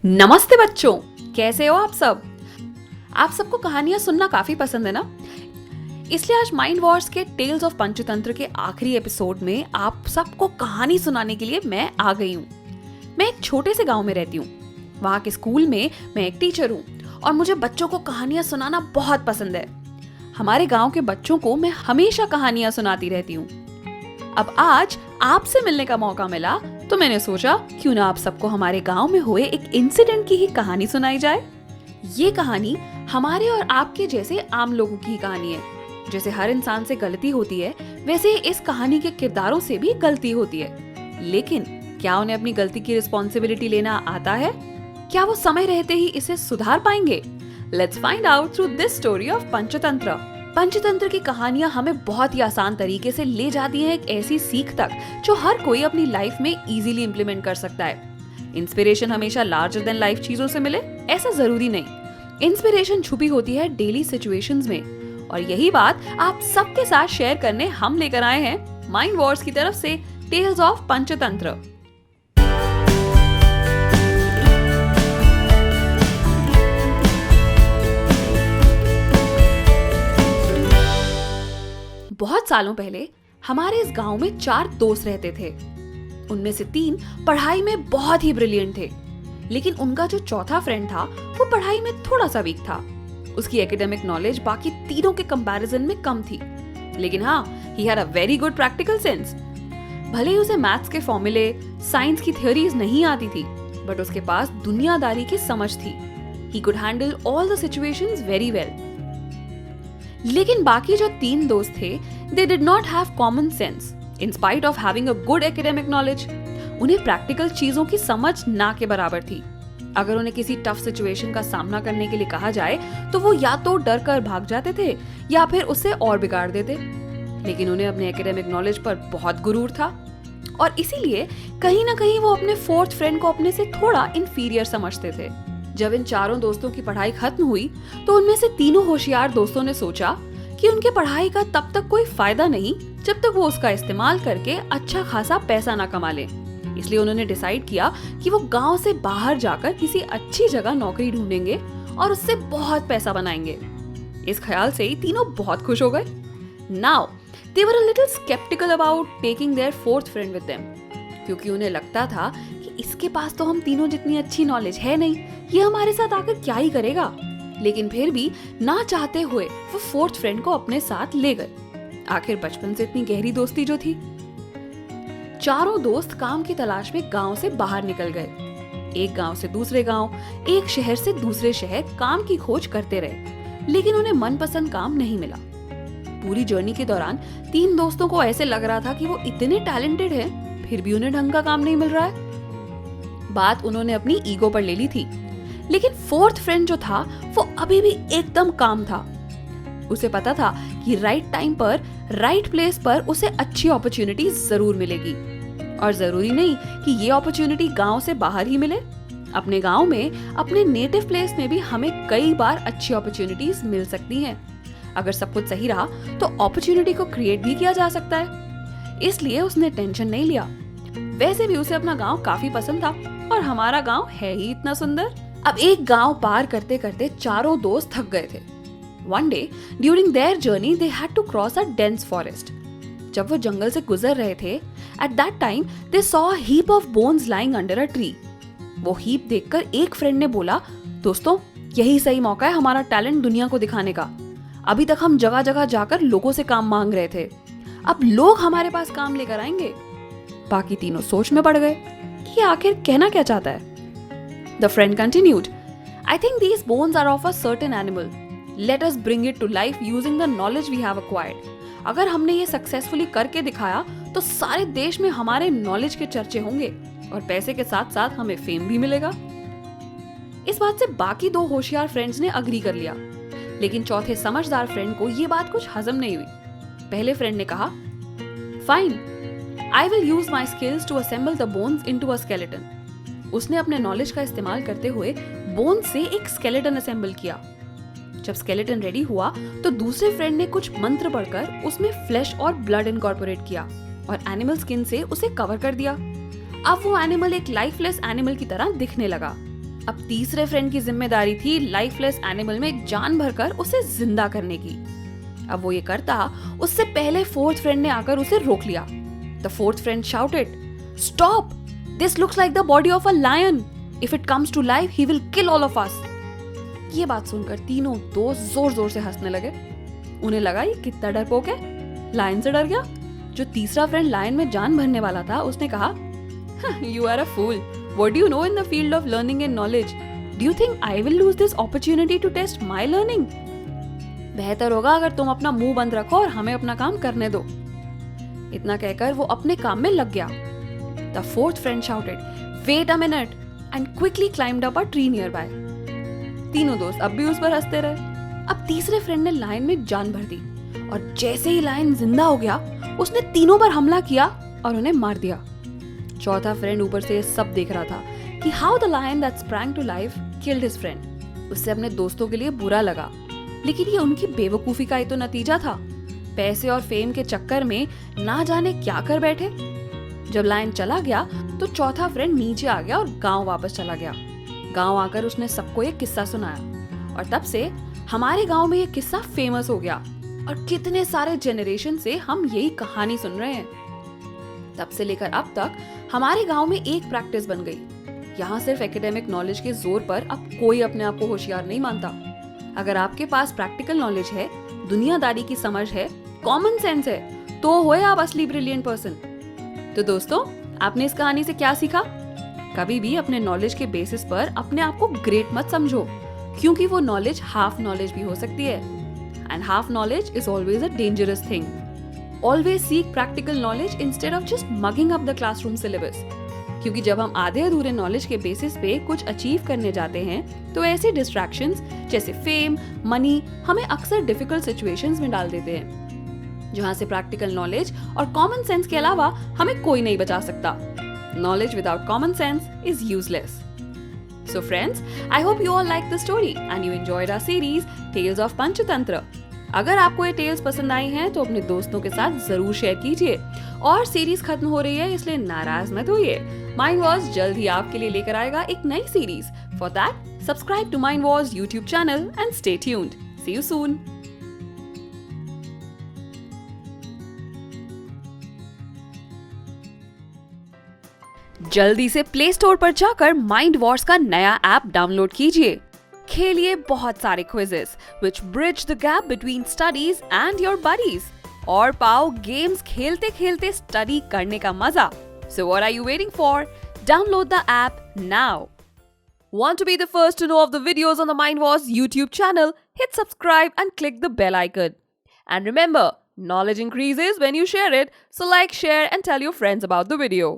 नमस्ते बच्चों, कैसे हो आप सब। आप सबको कहानियां सुनना काफी पसंद है ना। इसलिए आज माइंड वॉर्स के टेल्स ऑफ पंचतंत्र के आखिरी एपिसोड में आप सबको कहानी सुनाने के लिए मैं आ गई हूँ। मैं एक छोटे से गांव में रहती हूँ। वहाँ के स्कूल में मैं एक टीचर हूँ और मुझे बच्चों को कहानियां सुनाना बहुत पसंद है। हमारे गाँव के बच्चों को मैं हमेशा कहानियां सुनाती रहती हूँ। अब आज आपसे मिलने का मौका मिला तो मैंने सोचा क्यों ना आप सबको हमारे गांव में हुए एक इंसिडेंट की ही कहानी सुनाई जाए। ये कहानी हमारे और आपके जैसे आम लोगों की ही कहानी है। जैसे हर इंसान से गलती होती है, वैसे इस कहानी के किरदारों से भी गलती होती है। लेकिन क्या उन्हें अपनी गलती की रिस्पॉन्सिबिलिटी लेना आता है? क्या वो समय रहते ही इसे सुधार पाएंगे? Let's find out through this story of Panchatantra. Panchatantra की कहानियां हमें बहुत ही आसान तरीके से ले जाती हैं एक ऐसी सीख तक जो हर कोई अपनी लाइफ में इजीली इम्प्लीमेंट कर सकता है। इंस्पिरेशन हमेशा लार्जर देन लाइफ चीजों से मिले ऐसा जरूरी नहीं। इंस्पिरेशन छुपी होती है डेली सिचुएशंस में, और यही बात आप सबके साथ शेयर करने हम लेकर आए हैं माइंड वॉर्स की तरफ से टेल्स ऑफ पंचतंत्र। बहुत सालों पहले हमारे इस गांव में 4 दोस्त रहते थे। उनमें से 3 पढ़ाई में बहुत ही ब्रिलियंट थे, लेकिन उनका जो चौथा फ्रेंड था वो पढ़ाई में थोड़ा सा वीक था। उसकी एकेडमिक नॉलेज बाकी तीनों के कंपैरिजन में कम थी, लेकिन हाँ, he had a very good practical sense. भले ही उसे मैथ्स के फॉर्मूले, साइंस की थ्योरीज नहीं आती थी, बट उसके पास दुनियादारी की समझ थी। He could handle all the situations very well. लेकिन बाकी जो 3 दोस्त थे, they did not have common sense in spite of having a good academic knowledge। उन्हें प्रैक्टिकल चीजों की समझ ना के बराबर थी। अगर उन्हें किसी टफ सिचुएशन का सामना करने के लिए कहा जाए तो वो या तो डर कर भाग जाते थे या फिर उससे और बिगाड़ देते। लेकिन उन्हें अपने एकेडमिक नॉलेज पर बहुत गुरूर था, और इसीलिए कहीं ना कहीं वो अपने 4th फ्रेंड को अपने से थोड़ा इंफीरियर समझते थे। जब इन चारों दोस्तों की पढ़ाई खत्म हुई तो उनमें से तीनों होशियार दोस्तों ने सोचा कि उनके पढ़ाई का तब तक कोई फायदा नहीं जब तक वो उसका इस्तेमाल करके अच्छा खासा पैसा ना कमा ले। इसलिए उन्होंने डिसाइड किया कि वो गांव से बाहर जाकर किसी अच्छी जगह नौकरी ढूंढेंगे और उससे बहुत पैसा बनाएंगे। इस ख्याल से ही तीनों बहुत खुश हो गए। Now they were a little sceptical about taking their 4th friend with them, क्योंकि उन्हें लगता था कि इसके पास तो हम तीनों जितनी अच्छी नॉलेज है नहीं, ये हमारे साथ आकर क्या ही करेगा। लेकिन फिर भी ना चाहते हुए वो 4th फ्रेंड को अपने साथ ले गए। आखिर बचपन से इतनी गहरी दोस्ती जो थी। चारों दोस्त काम की तलाश में गांव से बाहर निकल गए। एक गांव से दूसरे गांव, एक शहर से दूसरे शहर काम की खोज करते रहे, लेकिन उन्हें मनपसंद काम नहीं मिला। पूरी जर्नी के दौरान 3 दोस्तों को ऐसे लग रहा था कि वो इतने टैलेंटेड हैं, फिर भी उन्हें ढंग का काम नहीं मिल रहा है। बात उन्होंने अपनी ईगो पर ले ली थी। लेकिन 4th फ्रेंड जो था वो अभी भी एकदम काम था। उसे पता था कि राइट टाइम पर राइट प्लेस पर उसे अच्छी अपॉर्चुनिटी जरूर मिलेगी, और जरूरी नहीं कि ये अपॉर्चुनिटी गांव से बाहर ही मिले। अपने गांव में, अपने नेटिव प्लेस में भी हमें कई बार अच्छी अपॉर्चुनिटीज मिल सकती हैं। अगर सब कुछ सही रहा तो अपॉर्चुनिटी को क्रिएट भी किया जा सकता है। इसलिए उसने टेंशन नहीं लिया। वैसे भी उसे अपना गांव काफी पसंद था, और हमारा गांव है ही इतना सुंदर। अब एक गांव पार करते करते चारों दोस्त थक गए थे। One day during their journey they had to cross a dense forest। जब वो जंगल से गुजर रहे थे, at that time they saw a heap of bones lying under a tree। वो हीप देखकर एक फ्रेंड ने बोला, दोस्तों यही सही मौका है हमारा टैलेंट दुनिया को दिखाने का। अभी तक हम जगह जगह जाकर लोगों से काम मांग रहे थे, अब लोग हमारे पास काम लेकर आएंगे। बाकी तीनों सोच में पड़ गए कि आखिर कहना क्या चाहता है। The friend continued, I think these bones are of a certain animal. Let us bring it to life using the knowledge we have acquired। अगर हमने ये सक्सेसफुली करके दिखाया तो सारे देश में हमारे नॉलेज के चर्चे होंगे, और पैसे के साथ साथ हमें फेम भी मिलेगा। इस बात से बाकी 2 होशियार फ्रेंड्स ने अग्री कर लिया, लेकिन चौथे समझदार फ्रेंड को ये बात कुछ हजम नहीं हुई। पहले फ्रेंड ने कहा, fine, I will use my skills to assemble the bones into a skeleton. उसने अपने नॉलेज का इस्तेमाल करते हुए बोन से एक स्केलेटन असेंबल किया। जब स्केलेटन रेडी हुआ तो दूसरे फ्रेंड ने कुछ मंत्र पढ़कर उसमें फ्लैश और ब्लड इनकॉर्पोरेट किया और एनिमल स्किन से उसे कवर कर दिया। अब वो एनिमल एक लाइफलेस एनिमल की तरह दिखने लगा। अब तीसरे फ्रेंड की जिम्मेदारी थी लाइफलेस एनिमल में जान भरकर उसे जिंदा करने की। अब वो ये करता उससे पहले फोर्थ फ्रेंड ने आकर उसे रोक लिया। The fourth friend shouted, "stop! This looks like the body of a lion. If it comes to life he will kill all of us." ये बात सुनकर तीनों दोस्त जोर जोर से हंसने लगे। उन्हें लगा ये कितना डरपोक है, लायन से डर गया। जो तीसरा फ्रेंड लायन में जान भरने वाला था उसने कहा, "You are a fool. What do you know in the field of learning and knowledge? Do you think I will lose this opportunity to test my learning? बेहतर होगा अगर तुम अपना मुंह बंद रखो और हमें अपना काम करने दो." इतना कहकर वो अपने काम में लग गया। The fourth friend shouted, "Wait a minute," and quickly climbed up a tree nearby. तीनों दोस्त अब भी उस पर हंसते रहे। अब तीसरे फ्रेंड ने लायन में जान भर दी और जैसे ही लायन जिंदा हो गया उसने तीनों पर हमला किया और उन्हें मार दिया। चौथा फ्रेंड ऊपर से ये सब देख रहा था कि how the lion that sprang to life killed his friend. उससे अपने दोस्तों के लिए बुरा लगा, लेकिन ये उनकी बेवकूफी का ही तो नतीजा था। पैसे और फेम के चक्कर में ना जाने क्या कर बैठे। जब लायन चला गया तो चौथा फ्रेंड नीचे आ गया और गांव वापस चला गया। गांव आकर उसने सबको ये किस्सा सुनाया और तब से हमारे गांव में ये किस्सा फेमस हो गया और कितने सारे जनरेशन से हम यही कहानी सुन रहे हैं। तब से लेकर अब तक हमारे गांव में एक प्रैक्टिस बन गई। यहाँ सिर्फ एकेडमिक नॉलेज के जोर पर अब कोई अपने आप को होशियार नहीं मानता। अगर आपके पास प्रैक्टिकल नॉलेज है, दुनियादारी की समझ है, कॉमन सेंस है, तो होए आप असली ब्रिलियंट पर्सन। तो दोस्तों, आपने इस कहानी से क्या सीखा? कभी भी अपने नॉलेज के बेसिस पर अपने आप को ग्रेट मत समझो, क्योंकि वो नॉलेज हाफ नॉलेज भी हो सकती है। And half knowledge is always a dangerous thing. Always seek practical knowledge instead of just mugging up the classroom syllabus. क्योंकि जब हम आधे अधूरे नॉलेज के बेसिस पे कुछ अचीव करने जाते हैं तो ऐसे डिस्ट्रैक्शंस जैसे फेम, मनी हमें अक्सर डिफिकल्ट सिचुएशंस में डाल देते हैं, जहाँ से प्रैक्टिकल नॉलेज और कॉमन सेंस के अलावा हमें कोई नहीं बचा सकता। Knowledge without common sense is useless. So friends, I hope you all liked the story and you enjoyed our series Tales of Panchatantra. अगर आपको ये टेल्स पसंद आई हैं तो अपने दोस्तों के साथ जरूर शेयर कीजिए। और सीरीज खत्म हो रही है इसलिए नाराज मत होइए। माइंड वॉज जल्द ही आपके लिए लेकर आएगा एक नई series. For that subscribe to mind was YouTube channel and stay tuned. See you soon. जल्दी से प्ले स्टोर पर जाकर माइंड वॉर्स का नया ऐप डाउनलोड कीजिए। खेलिए बहुत सारे quizzes which bridge the gap between studies and your buddies और पाओ गेम्स खेलते खेलते स्टडी करने का मजा। So what are you waiting for? Download the app now. Want to be the first to know of the videos on the Mind Wars YouTube channel? Hit subscribe and click the bell icon. And remember, knowledge increases when you share it, so like, share and tell your friends about the video.